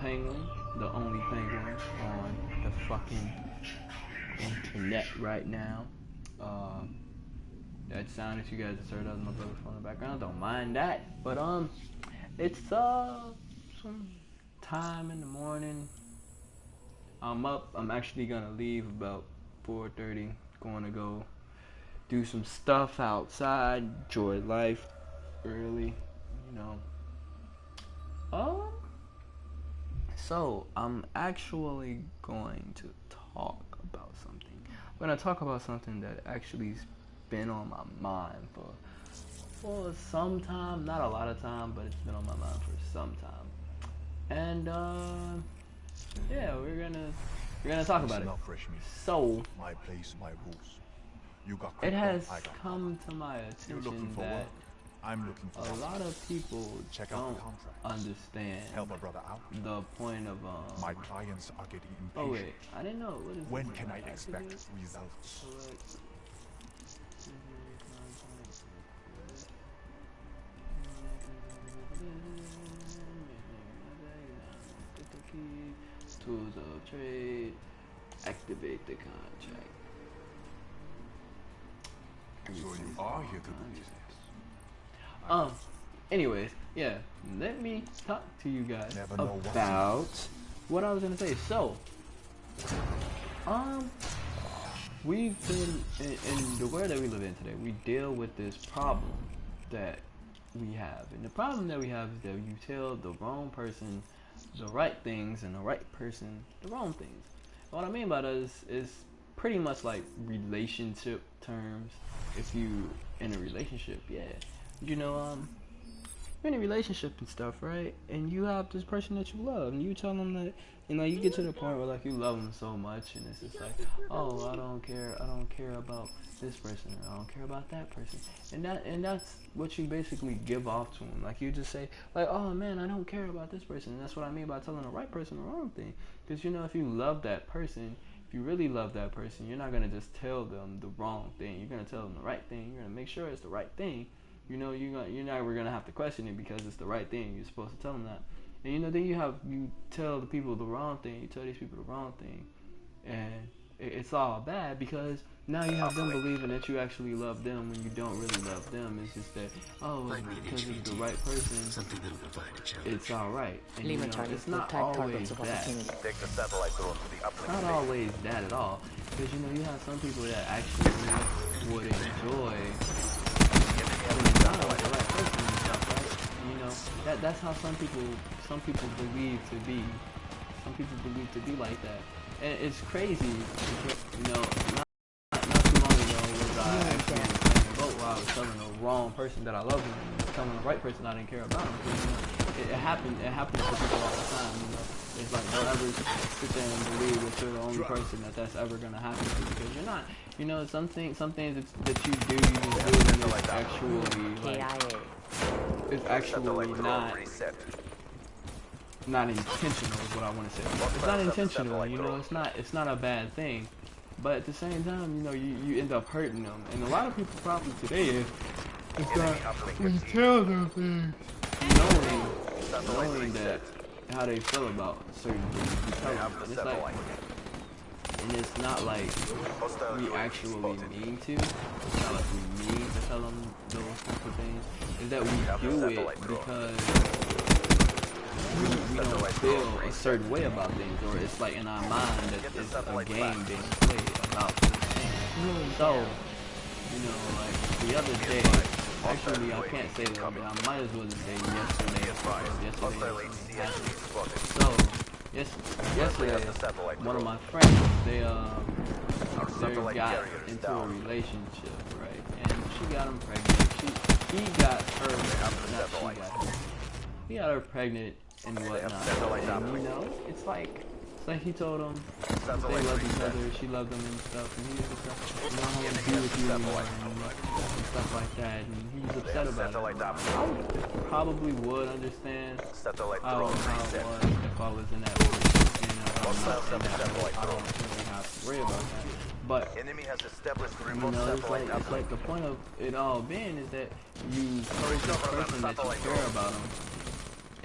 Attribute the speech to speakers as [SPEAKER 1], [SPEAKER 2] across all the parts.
[SPEAKER 1] penguin, the only penguin on the fucking internet right now. Uh, that sound that you guys just heard, that was my brother's phone in the background. Don't mind that. But it's some time in the morning. I'm up. I'm actually gonna leave about 4:30. Going to go do some stuff outside. Enjoy life early, you know. Um. So I'm actually going to talk about something. I'm gonna talk about something that actually's been on my mind for some time. Not a lot of time, but it's been on my mind for some time. And yeah, we're gonna talk about it. So
[SPEAKER 2] my place, my rules. You got
[SPEAKER 1] it has
[SPEAKER 2] I got
[SPEAKER 1] come to my
[SPEAKER 2] You're looking
[SPEAKER 1] attention
[SPEAKER 2] for
[SPEAKER 1] that
[SPEAKER 2] work. I'm looking for
[SPEAKER 1] a lot of people
[SPEAKER 2] Check out
[SPEAKER 1] don't
[SPEAKER 2] the contract.
[SPEAKER 1] understand
[SPEAKER 2] Help a brother out.
[SPEAKER 1] the point of
[SPEAKER 2] My clients are getting
[SPEAKER 1] Oh
[SPEAKER 2] impatient.
[SPEAKER 1] wait, I didn't know. What is
[SPEAKER 2] When
[SPEAKER 1] this?
[SPEAKER 2] can I
[SPEAKER 1] Activate?
[SPEAKER 2] expect results?
[SPEAKER 1] Select. Tools of trade. Activate the contract.
[SPEAKER 2] So you are here to do business.
[SPEAKER 1] Anyways, yeah. Let me talk to you guys
[SPEAKER 2] Never know
[SPEAKER 1] about what I was gonna say. So, we've been in the world that we live in today. We deal with this problem that we have, and the problem that we have is that you tell the wrong person the right things and the right person the wrong things. And what I mean by that is pretty much like relationship terms. If you in a relationship, yeah, you know, you're in a relationship and stuff, right? And you have this person that you love, and you tell them that, you know, you get to the point where like you love them so much, and it's just like, oh, I don't care about this person, or I don't care about that person, and that's what you basically give off to them. Like you just say, like, oh man, I don't care about this person, and that's what I mean by telling the right person the wrong thing. Because you know, if you love that person, if you really love that person, you're not gonna just tell them the wrong thing. You're gonna tell them the right thing. You're gonna make sure it's the right thing. You know, you're never gonna have to question it because it's the right thing. You're supposed to tell them that. And you know, then you tell the people the wrong thing. You tell these people the wrong thing, and it's all bad because now you have them believing that you actually love them when you don't really love them. It's just that, oh, because it's the right person, it's all right. And you know, it's not always that. It's not always that at all. Because you know, you have some people that actually would enjoy having done with the right person and stuff, right? You know, that's how some people believe to be. Some people believe to be like that. And it's crazy, you know, not too long ago was I actually in the same boat where I was telling the wrong person that I love them and telling the right person I didn't care about them. Because, you know, it happens to people all the time, you know. It's like, don't ever sit there and believe that you're the only person that's ever going to happen to, because you're not. You know, some things that you do, you just do it, and it's actually, like, it's actually not intentional is what I want to say. It's not intentional, you know, it's not a bad thing. But at the same time, you know, you end up hurting them. And a lot of people's problem today is that when you tell them things, knowing that how they feel about certain things, you tell them. And it's like, and it's not like we actually mean to. It's not like we mean to tell them those type of things. It's that we do it because we don't feel a certain way about things, or it's like in our mind that it's a game being played about things. So, you know, like the other day, actually I can't say the other day, I might as well just say yesterday, so, yesterday, one of my friends, they got into a relationship, right, and she got him pregnant, he got her, he got her pregnant and whatnot, and you know, it's like he told him they loved each other, she loved him and stuff, and he was just like, you know, I don't want to be with you anymore, and stuff like that, and he was upset about it. I probably would understand how it was if I was in that relationship, you know, I don't really have to worry about that. But you know, it's like the point of it all being is that you told this person that you care about them,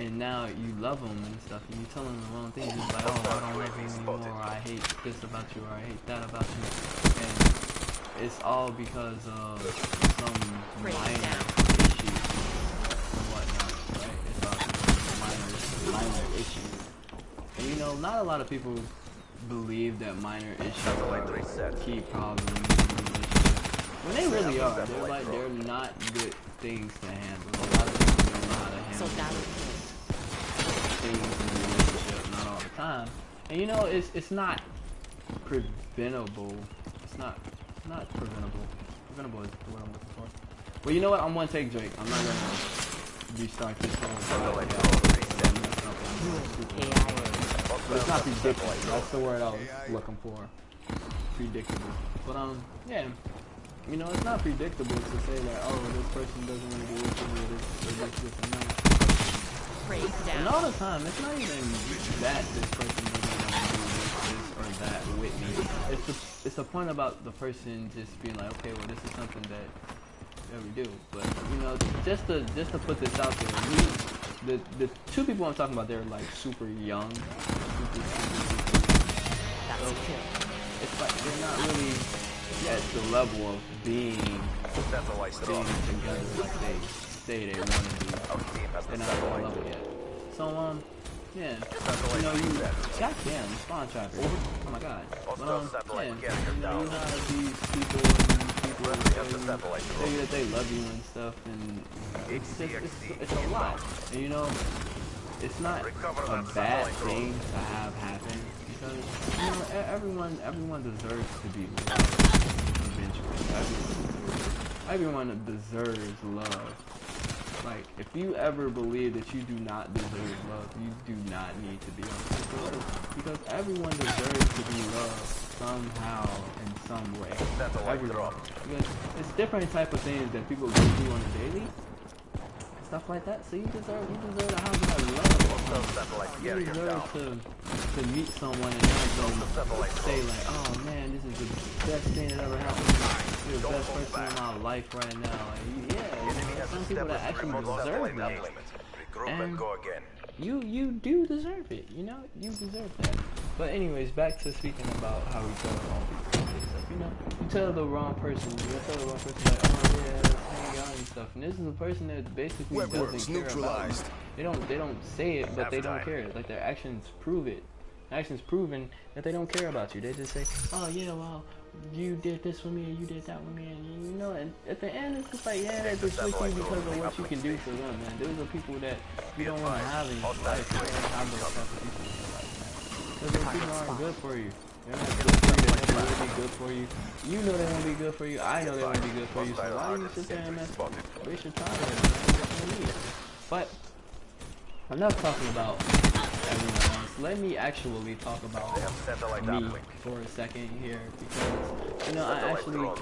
[SPEAKER 1] and now you love them and stuff, and you tell them the wrong things. It's like, oh, I don't love you anymore, or I hate this about you, or I hate that about you, and it's all because of some minor issue and whatnot, right? It's all because of minor issue. And you know, not a lot of people believe that minor issues are key problems in a relationship. When they really are, they're not good things to handle. A lot of people don't know how to handle things in a relationship, not all the time. And you know, it's not preventable. It's not preventable. Preventable is the word I'm looking for. Well, you know what? I'm one take Drake. I'm not gonna restart this whole but it's not predictable. That's the word I was looking for. Predictable. But yeah. You know, it's not predictable to say that, oh, this person doesn't want to be with me, or this and that. And all the time, it's not even that this person doesn't want to do this or that with me. It's the point about the person just being like, okay, well, this is something that we do. But you know, just to put this out there, the two people I'm talking about, they're like super young, super. It's like they're not really at the level of being together like they say they want to be. They're not at that level yet. So yeah, you know, you goddamn spawn trappers. Oh my god. But yeah, you know, you have these people say that they love you and stuff, and it's a lot. And you know, it's not a bad thing to have happen, because you know, everyone deserves to be loved eventually. Everyone deserves love. Like, if you ever believe that you do not deserve love, you do not need to be on this earth, because everyone deserves to be loved somehow in some way. Everyone. Because it's different type of things that people go through on a daily. Stuff like that. So you deserve to have that love. You deserve to meet someone and have them say like, oh man, this is the best thing that ever happened to me. You're the best person in my life right now. And yeah, some people that actually deserve that. And you do deserve it. You know, you deserve that. But anyways, back to speaking about how we tell the wrong people. You know, you tell the wrong person. You tell the wrong person like, oh yeah, let's hang out and stuff. And this is a person that basically doesn't care about it. They don't say it, but they don't care. Like, their actions prove it. Actions proven that they don't care about you. They just say, oh yeah, well, you did this for me and you did that with me, and you know, and at the end it's just like, yeah, they're just with you because of what you can do for them, man. Those are people that you don't want to have in your life. You don't want to have those type of people in your life, man. Because those people aren't good for you. They're not good for you. They're never really be good for you. You know they won't be good for you. I know they won't be good for you. So why do you sit there and waste your time with it? But enough talking about everyone else. Let me actually talk about me for a second here, because you know, I actually can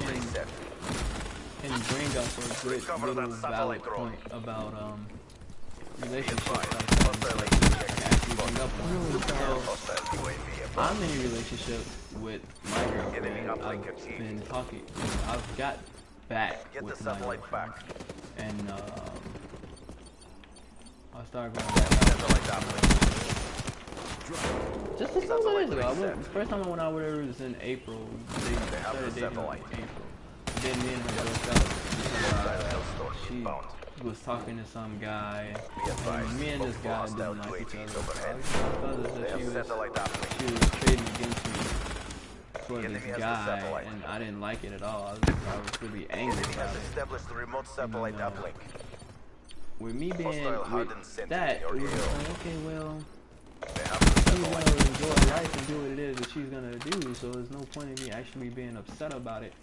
[SPEAKER 1] bring up a good little valid point about relationships like that. I can actually bring up one. So I'm in a relationship with my girlfriend. I've been talking. I've got back with my girlfriend, and I started going back. Just a couple days ago. The first time I went out with her was in April. They started dating in April. Then me and her broke up because she was talking to some guy, and me and this guy didn't like each other. She was trading against me for this guy, and I didn't like it at all. I was really angry about it. And, with me being with that, it was like, okay, well, she's gonna enjoy life and do what it is that she's gonna do, so there's no point in me actually being upset about it.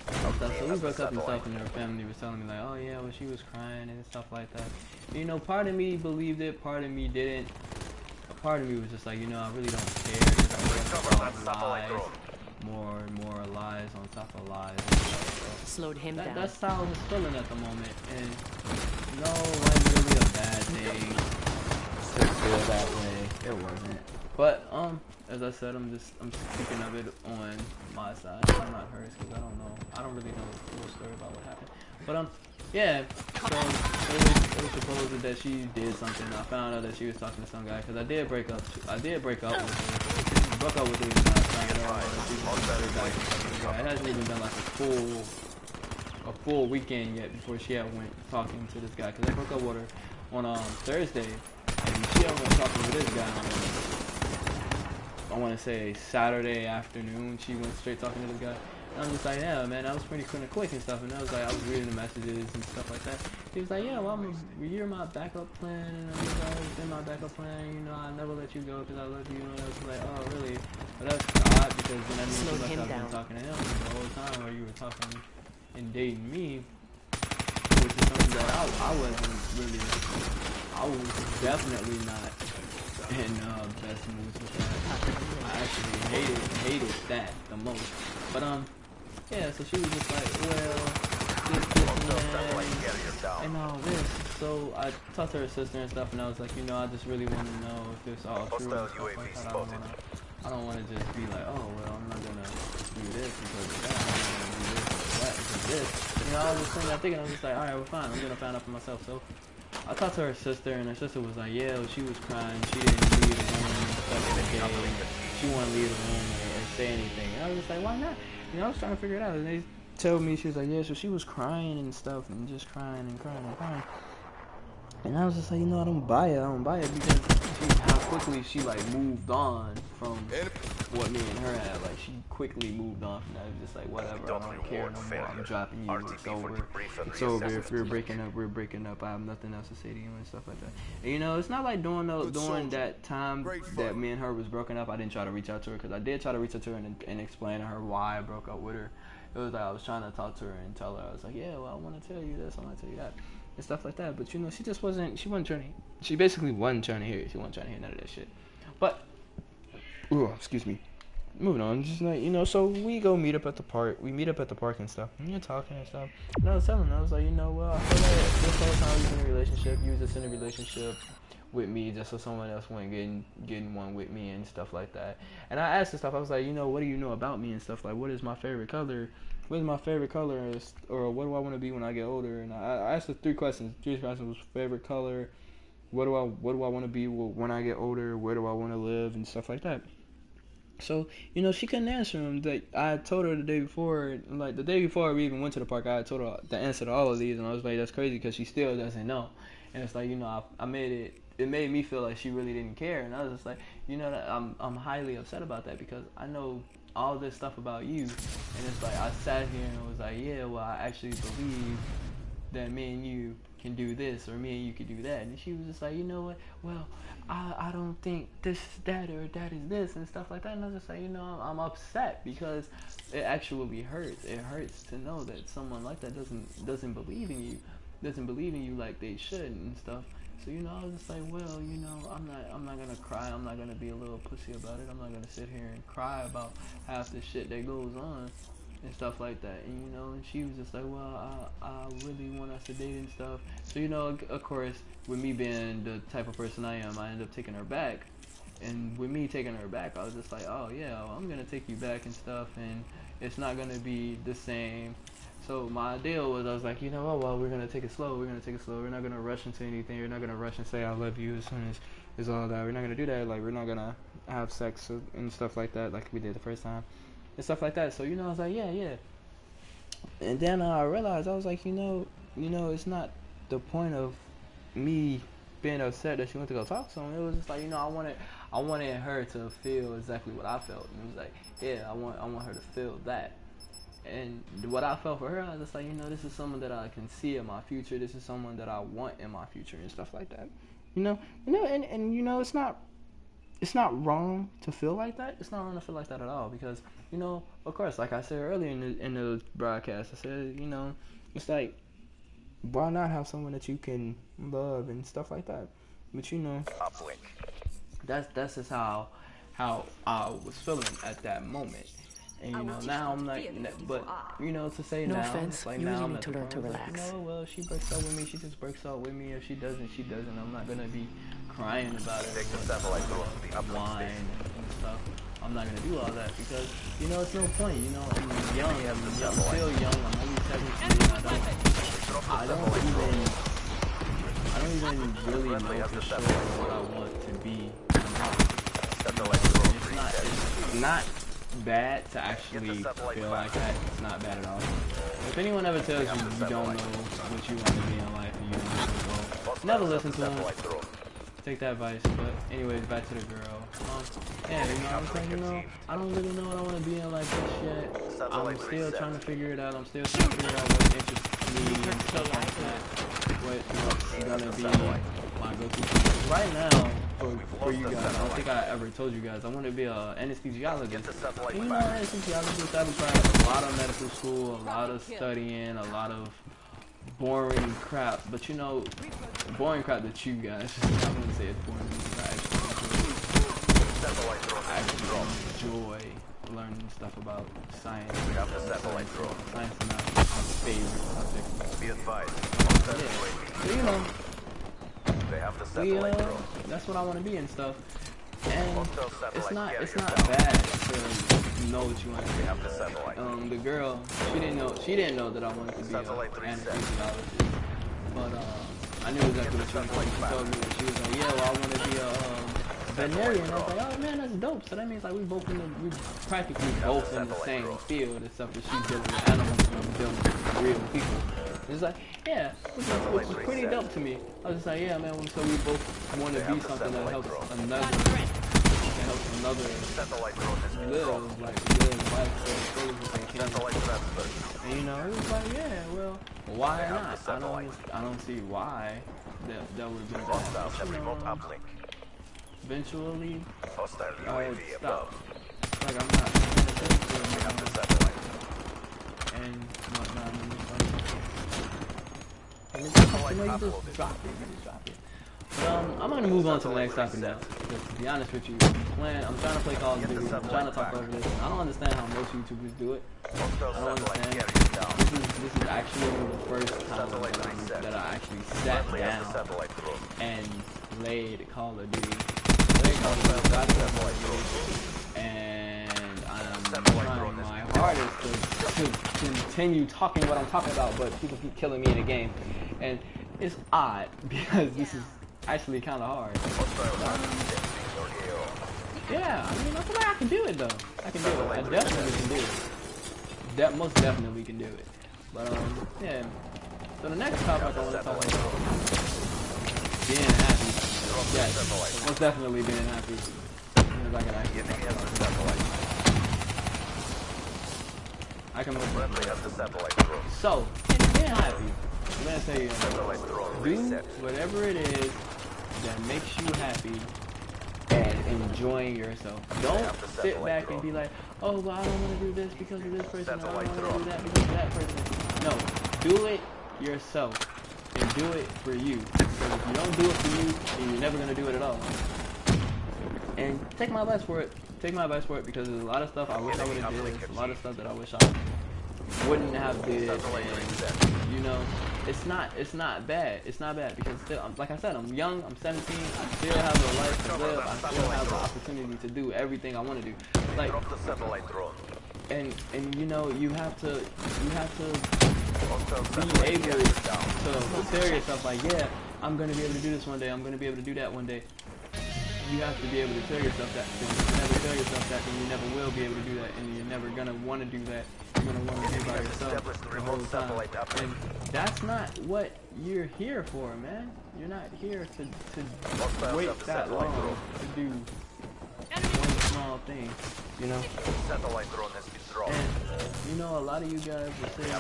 [SPEAKER 1] So we broke up and stuff, and her family was telling me like, oh yeah, well, she was crying and stuff like that. You know, part of me believed it, part of me didn't. Part of me was just like, you know, I really don't care. Lies, more and more lies on top of lies.
[SPEAKER 3] Slowed him down.
[SPEAKER 1] That's how I was feeling at the moment, and no, it wasn't really a bad thing to feel that way. It wasn't. But as I said, I'm speaking of it on my side, not hers, because I don't really know the full story about what happened. But yeah, so it was supposed that she did something. I found out that she was talking to some guy because I did break up with her. Broke up with her and I found out that she was straight back to some guy. It hasn't even been like a full weekend yet before she had went talking to this guy because I broke up with her on Thursday and she had went talking to this guy on I want to say Saturday afternoon. She went straight talking to this guy. And I'm just like, yeah, man, that was pretty kind of quick and stuff. And I was like, I was reading the messages and stuff like that. He was like, yeah, well, you're my backup plan. And I was like, it's been my backup plan. You know, I'll never let you go because I love you. And I was like, oh, really? But that's odd because then I mean,
[SPEAKER 3] Slow
[SPEAKER 1] like
[SPEAKER 3] him
[SPEAKER 1] I've
[SPEAKER 3] down.
[SPEAKER 1] been talking to him the whole time while you were talking and dating me, which is something that I wasn't really, I was definitely not in best moods with that. I actually hated that the most. But yeah, so she was just like, well, this and all this. So I talked to her sister and stuff, and I was like, you know, I just really want to know if it's all true and stuff like that. I don't want to just be like, oh, well, I'm not gonna do this because of that. I'm gonna do this because of that because of this. You know, I was just sitting there thinking, I was just like, all right, well, fine. I'm gonna find out for myself. So I talked to her sister, and her sister was like, yeah, well, she was crying. She didn't leave the room and stuff like that. She wouldn't leave the room or say anything. And I was just like, why not? You know, I was trying to figure it out. And they told me, she was like, yeah, so she was crying and stuff and just crying and crying and crying. And I was just like, you know, I don't buy it because how quickly she like moved on from what me and her had. Like she quickly moved on from that. It was just like whatever, I don't care no more. I'm dropping you. It's over. It's over. If we're breaking up, we're breaking up. I have nothing else to say to you and stuff like that. And you know, it's not like during that time that me and her was broken up, I didn't try to reach out to her because I did try to reach out to her and explain to her why I broke up with her. It was like I was trying to talk to her and tell her, I was like, yeah, well, I want to tell you this, I want to tell you that. And stuff like that, but you know, she basically wasn't trying to hear it. She wasn't trying to hear none of that shit. But, excuse me. Moving on, just like, you know, so we go meet up at the park. We meet up at the park and stuff. And you're talking and stuff. And I was telling her, I was like, you know, well, I feel like this whole time you was in a relationship, you was just in a relationship with me just so someone else wasn't getting one with me and stuff like that. And I asked her stuff, I was like, you know, what do you know about me and stuff? Like, what is my favorite color? What is my favorite color, or what do I want to be when I get older? And I asked her three questions. Three questions was favorite color, what do I want to be when I get older, where do I want to live, and stuff like that. So, you know, she couldn't answer them. Like, I told her the day before, like the day before we even went to the park, I told her the answer to all of these, and I was like, that's crazy because she still doesn't know. And it's like, you know, it made me feel like she really didn't care, and I was just like, you know, that I'm highly upset about that because I know all this stuff about you, and it's like I sat here and was like, yeah, well, I actually believe that me and you can do this, or me and you can do that. And she was just like, you know what, well, I don't think this is that, or that is this, and stuff like that. And I was just like, you know, I'm upset because it actually hurts. It hurts to know that someone like that doesn't believe in you like they should and stuff. So, you know, I was just like, well, you know, I'm not gonna cry. I'm not gonna be a little pussy about it. I'm not gonna sit here and cry about half the shit that goes on and stuff like that. And, you know, and she was just like, well, I really want us to date and stuff. So, you know, of course, with me being the type of person I am, I ended up taking her back. And with me taking her back, I was just like, oh, yeah, well, I'm gonna take you back and stuff, and it's not gonna be the same. So my deal was, I was like, you know what, well, we're going to take it slow. We're not going to rush into anything. We're not going to rush and say I love you as soon as it's all that. We're not going to do that. Like, we're not going to have sex and stuff like that like we did the first time and stuff like that. So, you know, I was like, yeah. And then I realized, I was like, you know, it's not the point of me being upset that she went to go talk to someone. It was just like, you know, I wanted her to feel exactly what I felt. And it was like, yeah, I want her to feel that. And what I felt for her, I was just like, you know, this is someone that I can see in my future. This is someone that I want in my future and stuff like that. You know, and you know, it's not wrong to feel like that. It's not wrong to feel like that at all because, you know, of course, like I said earlier in the broadcast, I said, you know, it's like, why not have someone that you can love and stuff like that? But you know, that's just how I was feeling at that moment. And you know, now I'm like, but you know, to say
[SPEAKER 3] no
[SPEAKER 1] now,
[SPEAKER 3] offense,
[SPEAKER 1] like
[SPEAKER 3] you
[SPEAKER 1] now
[SPEAKER 3] really
[SPEAKER 1] I'm
[SPEAKER 3] need
[SPEAKER 1] at
[SPEAKER 3] to
[SPEAKER 1] the
[SPEAKER 3] learn
[SPEAKER 1] point
[SPEAKER 3] to
[SPEAKER 1] where,
[SPEAKER 3] relax.
[SPEAKER 1] like, you know, well, she breaks up with me, she just breaks up with me. If she doesn't, she doesn't. I'm not gonna be crying about it, whine and stuff. I'm not gonna do all that because, you know, it's no point. You know, I'm young. I'm still young. I'm only 17. I don't even really know for sure what I want to be. It's not bad to actually feel like that. It's not bad at all. If anyone ever tells you you don't know what you want to be in life and you don't know, never listen to them. Take that advice. But anyways, back to the girl. Yeah, you know, I was like, you know, I don't really know what I want to be in life just yet. I'm still trying to figure it out. I'm still trying to figure out what interests me and stuff like that. What's gonna be my go-to. Right now, for you guys, I don't think I ever told you guys, I want to be an anesthesiologist. And you know, anesthesiologist, that requires a lot of medical school, a lot of studying, a lot of boring crap. But you know, boring crap that you guys, I wouldn't say it's boring, I actually enjoy learning stuff about science. Science is not my favorite subject.
[SPEAKER 4] Be advised.
[SPEAKER 1] Yeah. So, you know, that's what I want to be and stuff. And it's not bad to know what you want to be. The girl, she didn't know that I wanted to be an anesthesiologist. But I knew exactly what she was doing. She told me that she was like, yeah, well, I want to be a veterinarian. I was like, oh man, that's dope. So that means like we practically both in the same field, except that she's dealing with animals and I'm dealing with real people. It's like, yeah, which is pretty dope to me. I was just like, yeah, man. So we both want to be something that helps another live life as fully as they can. And you know, it was like, yeah, well, why not? I don't see why that would be bad. You know, eventually, I would stop. Like I'm not and whatnot. And it's just, you know, you just drop it. But, I'm gonna move on to the next topic now. Because to be honest with you, I'm trying to play Call of Duty. I'm trying to talk over this. I don't understand how most YouTubers do it. I don't understand. This is actually the first time that I actually sat down and played Call of Duty. And I'm trying my hardest to continue talking what I'm talking about, but people keep killing me in the game. And it's odd because this is actually kind of hard. Yeah, I mean, I feel like I can do it though. I can do it. I definitely can do it. Most definitely can do it. But yeah. So the next topic I want to talk about being happy. Yes, most definitely being happy. Because I can actually I can move. So, being happy. I'm gonna say do whatever it is that makes you happy and enjoying yourself. Don't sit back and be like, oh, well, I don't want to do this because of this person, I don't want to do that because of that person. No, do it yourself and do it for you. Because if you don't do it for you, then you're never going to do it at all. And take my advice for it. Take my advice for it because there's a lot of stuff I wish I would have did. There's a lot of stuff that I wish I wouldn't have did. And, you know, it's not bad. It's not bad because still, like I said, I'm young. I'm 17. I still have a life to live. I still have the opportunity to do everything I want to do. Like, and you know, you have to be able to tell yourself like, yeah, I'm gonna be able to do this one day. I'm gonna be able to do that one day. You have to be able to tell yourself that. Because if you never tell yourself that, then you never will be able to do that, and you're never gonna want to do that. You're gonna want to be by yourself the whole time, and that's not what you're here for, man. You're not here to wait that long to do one small thing, you know. And you know, a lot of you guys are saying,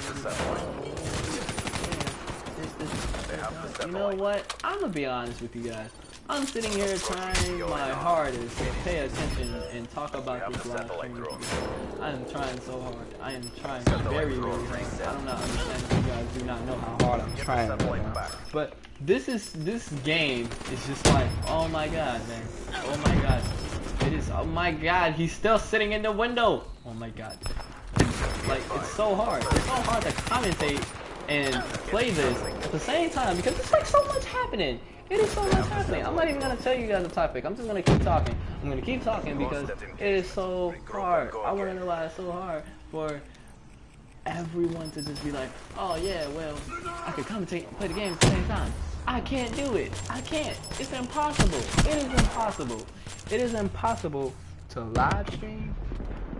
[SPEAKER 1] you know what? I'm gonna be honest with you guys. I'm sitting here trying my hardest to pay attention and talk about this live stream. I am trying so hard. I am trying very, very hard. I do not understand if you guys do not know how hard I'm trying right now. But this game is just like, oh my god, man. Oh my god. It is, oh my god, he's still sitting in the window. Oh my god. Like, it's so hard. It's so hard to commentate and play this at the same time because there's like so much happening. It is so much happening. I'm not even going to tell you guys the topic. I'm just going to keep talking. I'm going to keep talking because it is so hard. I want to know why it's so hard for everyone to just be like, oh yeah, well, I could commentate and play the game at the same time. I can't do it. I can't. It's impossible. It is impossible. It is impossible to live stream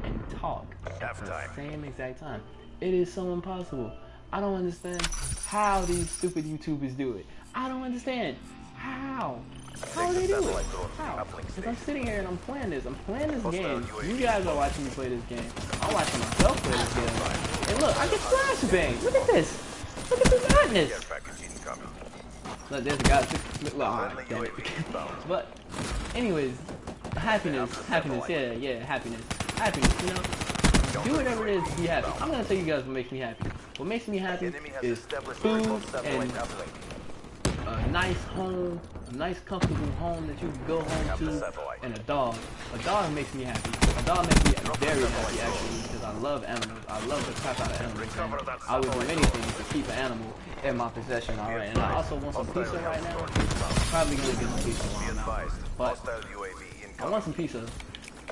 [SPEAKER 1] and talk at the same exact time. It is so impossible. I don't understand how these stupid YouTubers do it. I don't understand. How? How do they do it? How? Because I'm sitting here and I'm playing this. I'm playing this game. You guys are watching me play this game. I'm watching myself play this game. And look, I get flashbang. Look at this. Look at this madness. Look, there's a guy. Look, oh, damn it. But, anyways, happiness, yeah, happiness, you know. Do whatever it is to be happy. I'm gonna tell you guys what makes me happy. What makes me happy is food and a nice home, a nice comfortable home that you can go home to, and a dog. A dog makes me happy. A dog makes me very happy actually, because I love animals. I love the crap out of animals. And I would do anything to keep an animal in my possession, alright? And I also want some pizza right now. I'm probably gonna get some pizza while I'm out. But I want some pizza.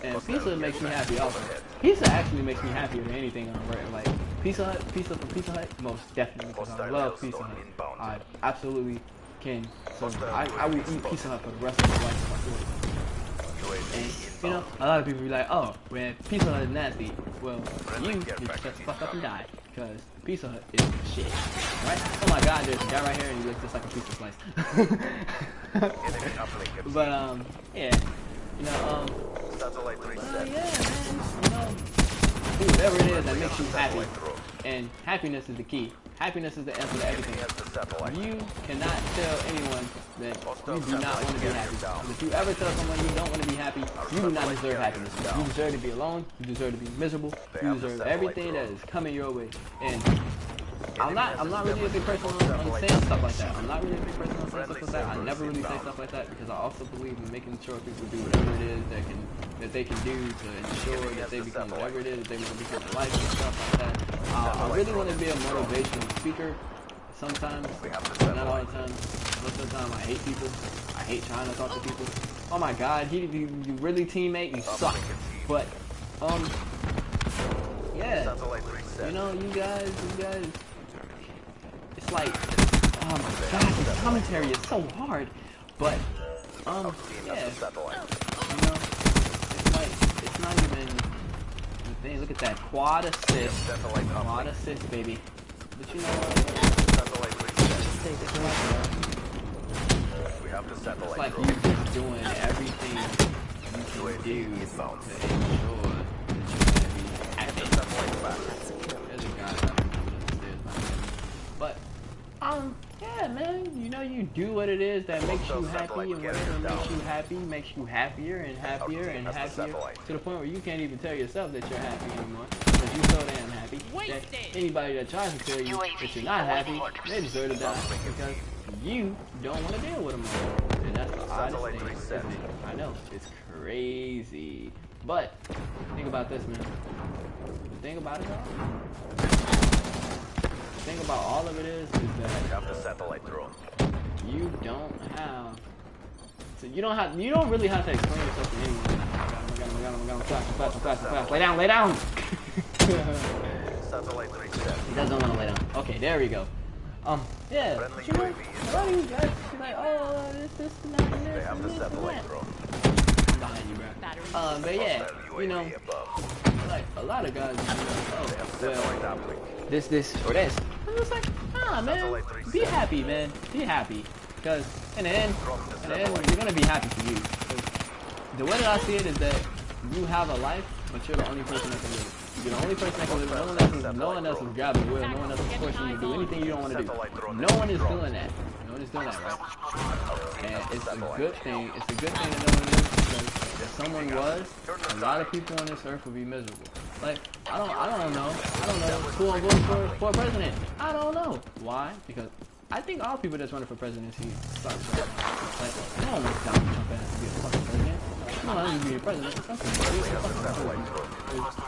[SPEAKER 1] And pizza makes me happy also. Pizza actually makes me happier than anything on Reddit. Like pizza from Pizza Hut, most definitely, because I love Pizza Hut. I absolutely can. So I will eat Pizza Hut for the rest of my life if I could. And you know, a lot of people be like, oh, man, Pizza Hut is nasty. Well, you need to shut the fuck up and die, because Pizza Hut is shit. Right? Oh my god, there's a guy right here and he looks just like a pizza slice. But yeah. You know, yeah, man, you know, do whatever it is that makes you happy. And happiness is the key. Happiness is the answer to everything. You cannot tell anyone that you do not want to be happy. Because if you ever tell someone you don't want to be happy, you do not deserve happiness. You deserve to be alone. You deserve to be miserable. You deserve everything that is coming your way. And I'm not really a big person on saying stuff like that. I'm not really a big person on saying stuff like that. I never really say stuff like that because I also believe in making sure people do whatever it is that they can do to ensure that they become whatever it is they want to become in life and stuff like that. I really want to be a motivational speaker sometimes, not all the time. Most of the time I hate people. I hate trying to talk to people. Oh my god, you really teammate? You suck. But, yeah, you know, you guys, it's like, oh my god, this commentary is so hard, but, yeah, you know, it's like, it's not even the thing. Look at that, quad assist, baby. But you know what, it's like you just doing everything you can do to ensure that you're happy. But, yeah, man, you know, you do what it is that makes you happy, and whatever makes you happy makes you happier and happier and happier, to the point where you can't even tell yourself that you're happy anymore, because you're so damn happy that anybody that tries to tell you that you're not happy, they deserve to die, because you don't want to deal with them anymore. And that's the oddest thing, isn't it? I know, it's crazy. But, think about this, man. The thing about it all, the thing about all of it is that you don't have, so you don't really have to explain yourself to anyone. Oh my god, fast. Lay down. He doesn't want to lay down. Okay, there we go. Yeah, but you know, a lot of you guys be like, oh, this, and that, and this, and that. I'm behind you, bro. But yeah, you know, like, a lot of guys be like, oh, well, this, or this. I'm just like, man, be happy, man. Be happy. Because, in the end, you're going to be happy for you. The way that I see it is that you have a life, but you're the only person that can live. You're the only person that can live. No one else is grabbing the wheel. No one else is forcing you to do anything you don't want to do. No one is doing that. No one is doing that, right? And it's a good thing. It's a good thing that no one is, because if someone was, a lot of people on this earth would be miserable. Like, I don't know who I'm voting for president. I don't know. Why? Because I think all people that's running for presidency suck. Like, no one wants Donald Trump to be a fucking president. No one wants to be a president.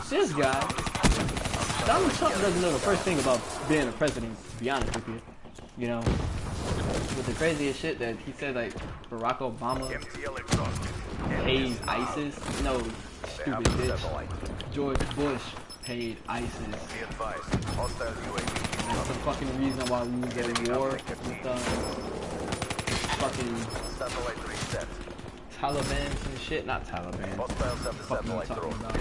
[SPEAKER 1] This guy, Donald Trump doesn't know the first thing about being a president, to be honest with you. You know, with the craziest shit that he said, like, Barack Obama pays ISIS, Stupid bitch. George Bush paid ISIS. That's the fucking reason why we was at war with fucking Taliban and shit. Not Taliban. Fuck you talking about?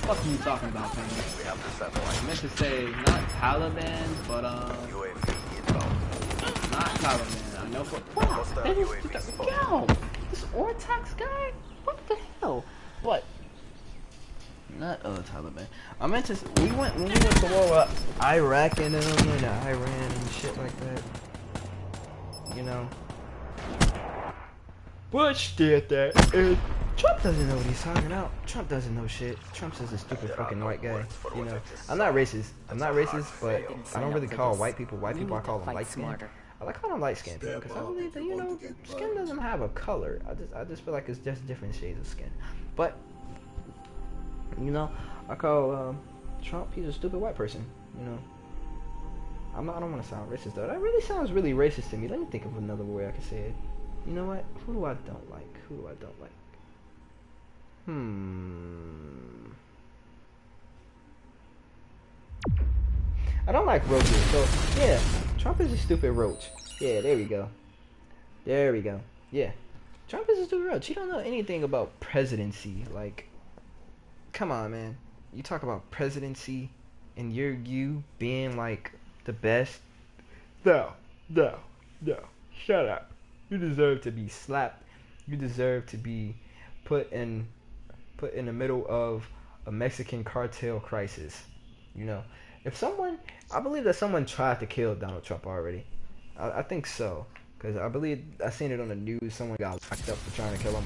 [SPEAKER 1] Fuck you talking about, man? I meant to say not Taliban, but not Taliban. I know for wow. That is yo. This Ortax guy. What the hell? What? Not Taliban. I meant to. We went when we went to war with Iraq and Iran and shit like that. You know. Bush did that. And Trump doesn't know what he's talking about. Trump doesn't know shit. Trump's just a stupid fucking white guy. You know. I'm not racist. I'm not racist, but I don't really call white people white people. I call them light skinned. I like calling them light skinned people because I believe that skin doesn't have a color. I just feel like it's just different shades of skin. But I call Trump. He's a stupid white person. I don't want to sound racist though. That really sounds really racist to me. Let me think of another way I can say it. You know what? Who do I don't like? I don't like roaches. So yeah, Trump is a stupid roach. Yeah, there we go. Yeah, Trump is a stupid roach. He don't know anything about presidency. Like, come on, man. You talk about presidency and you being like the best. No. Shut up. You deserve to be slapped. You deserve to be put in the middle of a Mexican cartel crisis. I believe that someone tried to kill Donald Trump already. I think so, because I believe I seen it on the news. Someone got locked up for trying to kill him.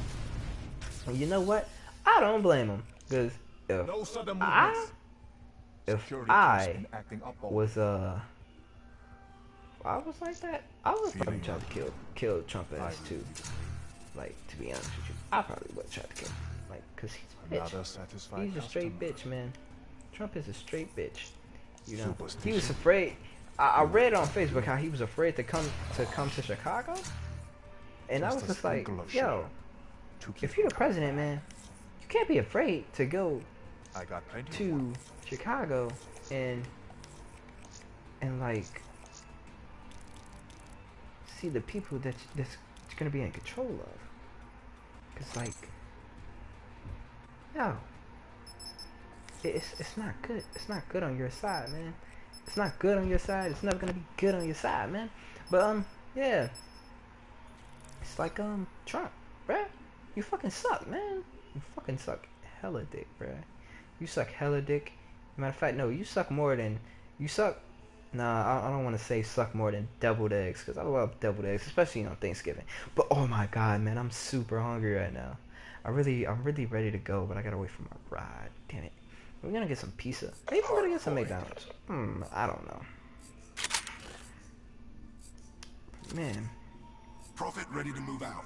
[SPEAKER 1] And you know what? I don't blame him, because if I was like that, I would probably try to kill Trump ass too. Like, to be honest with you, I probably would try to kill him. Like, cause he's a bitch. He's a straight bitch, man. Trump is a straight bitch. He was afraid. I read on Facebook how he was afraid to come to Chicago, and I was just like, yo, if you're the president, man, you can't be afraid to go to Chicago and like see the people that's gonna be in control of. Cause like, yo, it's not good. It's not good on your side, man. It's not good on your side. It's never gonna be good on your side, man. But yeah, it's like Trump, bruh. You fucking suck, man. You fucking suck hella dick, bruh. You suck hella dick. Matter of fact, no, you suck more than Nah, I don't want to say suck more than deviled eggs, because I love deviled eggs, especially on Thanksgiving. But oh my god, man, I'm super hungry right now. I'm really ready to go, but I gotta wait for my ride. Damn it. We're gonna get some pizza. Maybe we're gonna get some McDonald's. I don't know. Man.
[SPEAKER 4] Prophet ready to move out.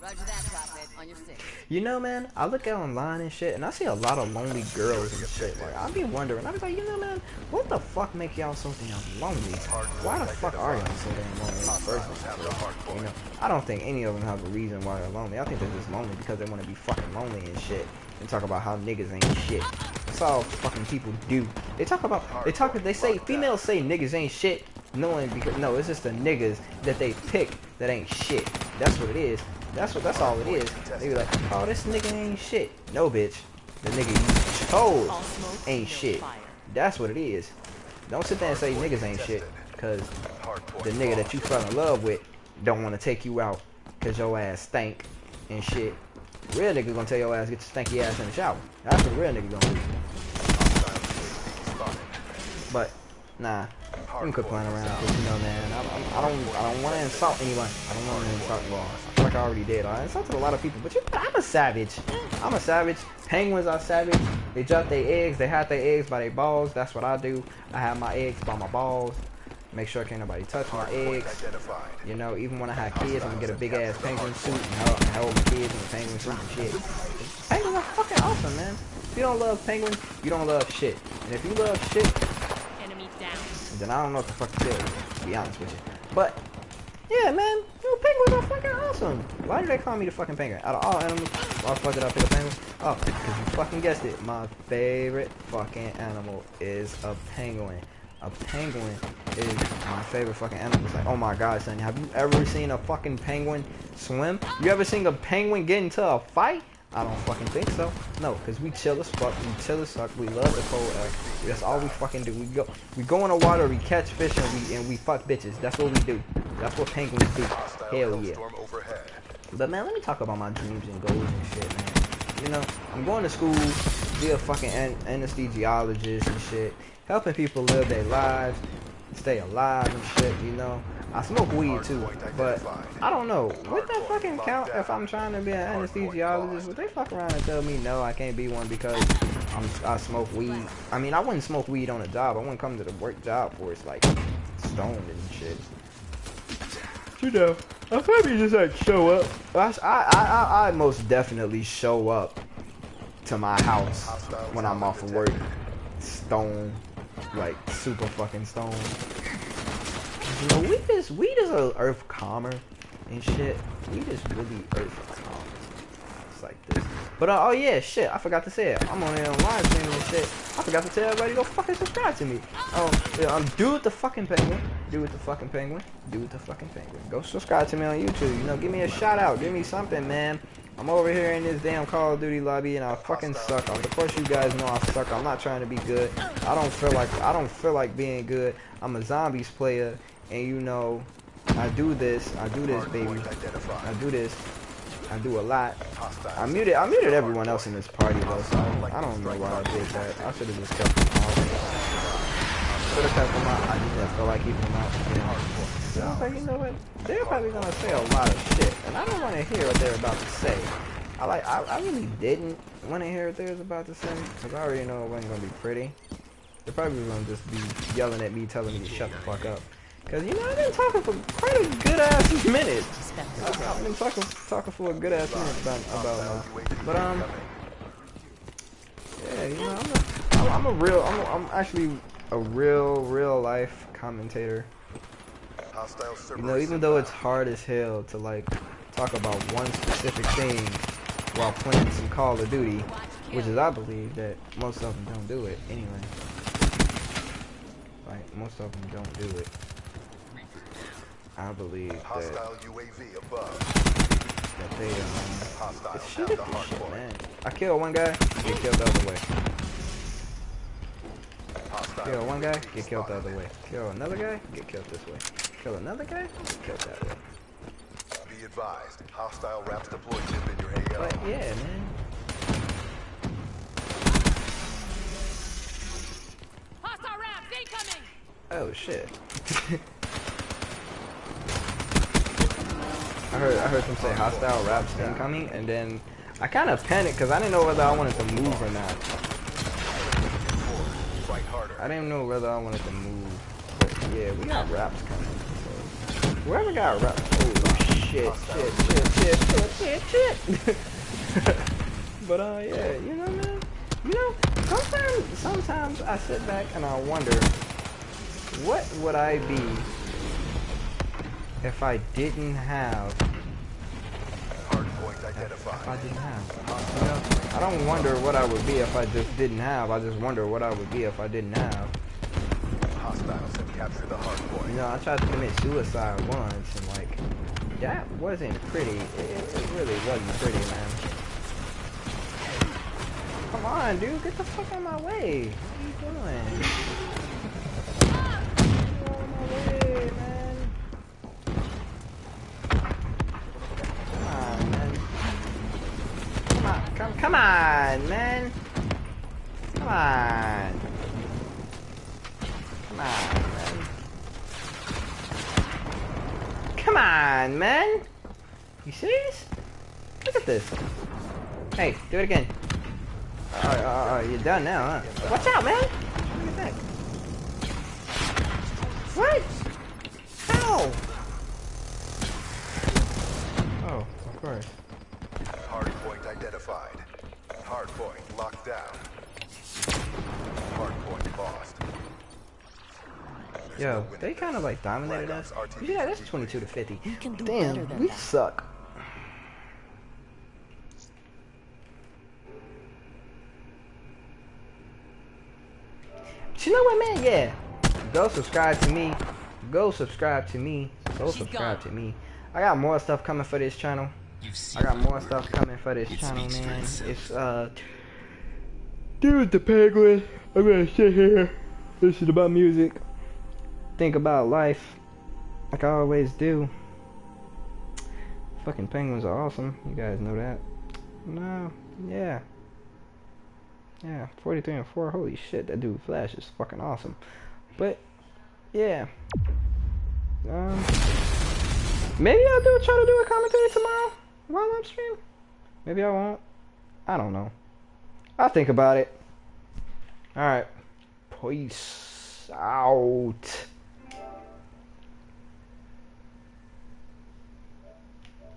[SPEAKER 3] Roger that, Prophet. On your stick.
[SPEAKER 1] Man, I look out online and shit, and I see a lot of lonely girls and shit. Like, I be wondering. I be like, man, what the fuck make y'all so damn lonely? Why the fuck are y'all so damn lonely in the first place? I don't think any of them have a reason why they're lonely. I think they're just lonely because they want to be fucking lonely and shit, and talk about how niggas ain't shit. That's all fucking people do. They say females say niggas ain't shit, knowing because no, it's just the niggas that they pick that ain't shit. That's what it is. That's all it is. They be like, oh, this nigga ain't shit. No, bitch. The nigga you chose ain't shit. That's what it is. Don't sit there and say niggas ain't shit, because the nigga that you fell in love with don't want to take you out because your ass stank and shit. Real nigga gonna tell your ass get your stanky ass in the shower. That's what real nigga gonna do. But nah, you can quit playing around, because man, I don't want to insult anyone. I don't want to insult anyone. I feel like I already did. I insulted a lot of people, but I'm a savage. I'm a savage. Penguins are savage. They drop their eggs. They hide their eggs by their balls. That's what I do. I have my eggs by my balls. Make sure can't nobody touch my eggs. Even when I have kids, I'm gonna get a big ass penguin suit and hold my kids in a penguin suit and shit. Penguins are fucking awesome, man. If you don't love penguins, you don't love shit. And if you love shit, then I don't know what the fuck to tell you, to be honest with you. But
[SPEAKER 5] Yeah, man. Yo, penguins are fucking awesome. Why do they call me the fucking penguin? Out of all animals, why the fuck did I pick a penguin? Oh, because you fucking guessed it. My favorite fucking animal is a penguin. A penguin is my favorite fucking animal. It's like, oh my god, son, have you ever seen a fucking penguin swim? You ever seen a penguin get into a fight? I don't fucking think so. No, because we chill as fuck, we chill as fuck, we love the cold air. That's all we fucking do. We go in the water, we catch fish, and we fuck bitches. That's what we do. That's what penguins do. Hell yeah. But man, let me talk about my dreams and goals and shit, man. You know, I'm going to school, be a fucking anesthesiologist and shit, helping people live their lives, stay alive and shit, you know. I smoke weed too, but I don't know. Would that fucking count if I'm trying to be an anesthesiologist? Would they fuck around and tell me no, I can't be one because I smoke weed? I mean, I wouldn't smoke weed on a job. I wouldn't come to the work job for it's like stoned and shit. You know, I'll probably just like show up. I most definitely show up to my house when I'm off of work, stoned, like super fucking stoned. You know, weed is a earth calmer and shit. Weed is really earth calmer. It's like this. But oh yeah, shit, I forgot to say it. I'm on there live streaming and shit. I forgot to tell everybody to go fucking subscribe to me. I'm Dude the fucking penguin. Dude the fucking penguin. Dude the fucking penguin. Go subscribe to me on YouTube. You know, give me a shout out. Give me something, man. I'm over here in this damn Call of Duty lobby and I fucking suck. Of course you guys know I suck. I'm not trying to be good. I don't feel like being good. I'm a zombies player. And you know, I do this, baby. I do this. I do a lot. I muted everyone else in this party though, so I don't know why I did that. I should have just kept them out. Should have kept them out. I just didn't feel like keeping them out. You know? So I was like, you know what? They're probably gonna say a lot of shit, and I don't want to hear what they're about to say. I really didn't want to hear what they was about to say, because I already know it wasn't gonna be pretty. They're probably gonna just be yelling at me, telling me to shut the fuck up. Cause you know I've been talking for quite a good ass minute. I've been talking for a good ass minute about but yeah, you know I'm actually a real life commentator. You know, even though it's hard as hell to like talk about one specific thing while playing some Call of Duty, which is I believe that most of them don't do it anyway. Like most of them don't do it. I believe that they it's shit, man. I killed one guy, get killed the other way. Kill one guy, get killed the other way. Kill another guy, get killed this way. Kill another guy, get killed that way.
[SPEAKER 6] Be advised, hostile wraps deployed chip in your AO.
[SPEAKER 5] But yeah, man.
[SPEAKER 3] Hostile wraps incoming!
[SPEAKER 5] Oh shit. I heard them say hostile wraps incoming, and then I kind of panicked because I didn't know whether I wanted to move or not. I didn't know whether I wanted to move, but yeah, we got wraps coming. So. Whoever got wraps, oh shit. But yeah, you know, man. You know, sometimes I sit back and I wonder, what would I be if I didn't have? If I didn't have, you know, I don't wonder what I would be if I just didn't have. I just wonder what I would be if I didn't have.
[SPEAKER 6] Hostiles have captured the hard point.
[SPEAKER 5] You know, I tried to commit suicide once, and like, that wasn't pretty. It really wasn't pretty, man. Come on, dude, get the fuck out of my way. What are you doing? Get out of my way, man. Come on, man. Come on. Come on, man. Come on, man. You serious? Look at this. Hey, do it again. You're done now, huh? Watch out, man. Look at that. What? How? Oh, of course.
[SPEAKER 6] Hardpoint identified. Hardpoint locked down. Hardpoint lost.
[SPEAKER 5] Yo, they kind of like dominated
[SPEAKER 6] Black
[SPEAKER 5] us.
[SPEAKER 6] Ops RTB
[SPEAKER 5] Yeah, that's 22 to 50.
[SPEAKER 7] We can do better
[SPEAKER 5] Damn,
[SPEAKER 7] than
[SPEAKER 5] we
[SPEAKER 7] that.
[SPEAKER 5] suck. You know what, man? Yeah. Go subscribe to me. Go subscribe to me. Go subscribe to me. I got more stuff coming for this channel. I got more stuff coming for this channel, man. It's dude, the Penguin. I'm gonna sit here, listen about music, think about life, like I always do. Fucking penguins are awesome. You guys know that. No, yeah. Yeah, 43 and 4. Holy shit, that dude Flash is fucking awesome. But yeah. Maybe I'll try to do a commentary tomorrow while I'm streaming. Maybe I won't. I don't know. I'll think about it. Alright. Peace out.